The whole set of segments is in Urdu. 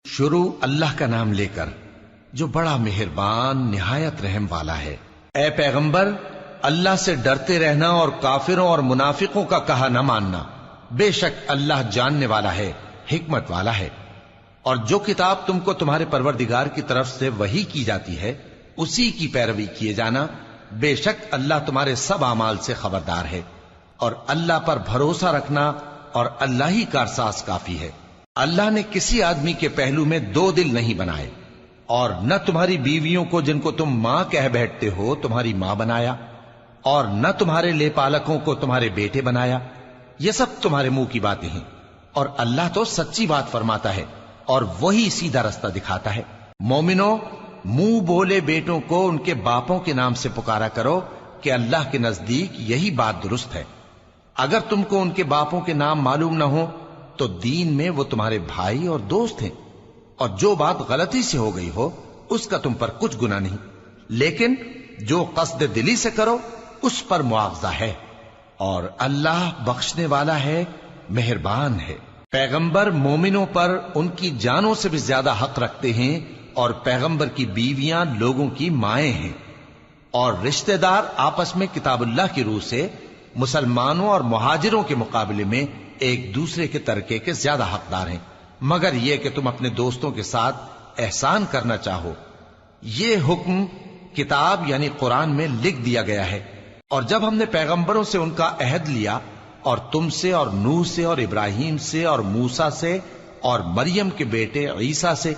شروع اللہ کا نام لے کر جو بڑا مہربان نہایت رحم والا ہے۔ اے پیغمبر، اللہ سے ڈرتے رہنا اور کافروں اور منافقوں کا کہا نہ ماننا۔ بے شک اللہ جاننے والا ہے، حکمت والا ہے۔ اور جو کتاب تم کو تمہارے پروردگار کی طرف سے وحی کی جاتی ہے اسی کی پیروی کیے جانا۔ بے شک اللہ تمہارے سب اعمال سے خبردار ہے۔ اور اللہ پر بھروسہ رکھنا اور اللہ ہی کارساز کافی ہے۔ اللہ نے کسی آدمی کے پہلو میں دو دل نہیں بنائے، اور نہ تمہاری بیویوں کو جن کو تم ماں کہہ بیٹھتے ہو تمہاری ماں بنایا، اور نہ تمہارے لے پالکوں کو تمہارے بیٹے بنایا۔ یہ سب تمہارے منہ کی باتیں ہیں، اور اللہ تو سچی بات فرماتا ہے اور وہی سیدھا رستہ دکھاتا ہے۔ مومنو، منہ بولے بیٹوں کو ان کے باپوں کے نام سے پکارا کرو کہ اللہ کے نزدیک یہی بات درست ہے۔ اگر تم کو ان کے باپوں کے نام معلوم نہ ہو تو دین میں وہ تمہارے بھائی اور دوست ہیں، اور جو بات غلطی سے ہو گئی ہو اس کا تم پر کچھ گناہ نہیں، لیکن جو قصد دلی سے کرو اس پر مواخذہ ہے، اور اللہ بخشنے والا ہے، مہربان ہے۔ پیغمبر مومنوں پر ان کی جانوں سے بھی زیادہ حق رکھتے ہیں، اور پیغمبر کی بیویاں لوگوں کی مائیں ہیں، اور رشتہ دار آپس میں کتاب اللہ کی روح سے مسلمانوں اور مہاجروں کے مقابلے میں ایک دوسرے کے ترکے کے زیادہ حقدار ہیں، مگر یہ کہ تم اپنے دوستوں کے ساتھ احسان کرنا چاہو۔ یہ حکم کتاب یعنی قرآن میں لکھ دیا گیا ہے۔ اور جب ہم نے پیغمبروں سے ان کا عہد لیا، اور تم سے اور نوح سے اور ابراہیم سے اور موسیٰ سے اور مریم کے بیٹے عیسیٰ سے،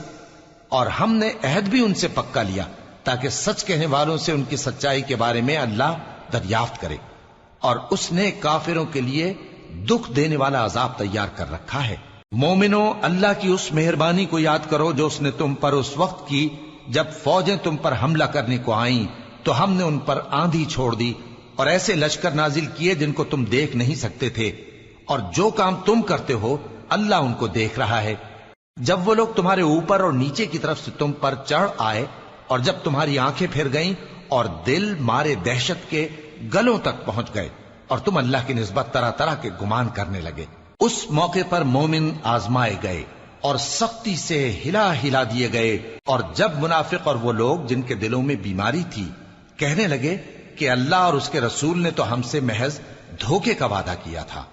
اور ہم نے عہد بھی ان سے پکا لیا تاکہ سچ کہنے والوں سے ان کی سچائی کے بارے میں اللہ دریافت کرے، اور اس نے کافروں کے لیے دکھ دینے والا عذاب تیار کر رکھا ہے۔ مومنو، اللہ کی اس مہربانی کو یاد کرو جو اس نے تم پر اس وقت کی جب فوجیں تم پر حملہ کرنے کو آئیں تو ہم نے ان پر آندھی چھوڑ دی اور ایسے لشکر نازل کیے جن کو تم دیکھ نہیں سکتے تھے، اور جو کام تم کرتے ہو اللہ ان کو دیکھ رہا ہے۔ جب وہ لوگ تمہارے اوپر اور نیچے کی طرف سے تم پر چڑھ آئے، اور جب تمہاری آنکھیں پھر گئیں اور دل مارے دہشت کے گلوں تک پہنچ گئے، اور تم اللہ کی نسبت طرح طرح کے گمان کرنے لگے، اس موقع پر مومن آزمائے گئے اور سختی سے ہلا ہلا دیے گئے۔ اور جب منافق اور وہ لوگ جن کے دلوں میں بیماری تھی کہنے لگے کہ اللہ اور اس کے رسول نے تو ہم سے محض دھوکے کا وعدہ کیا تھا،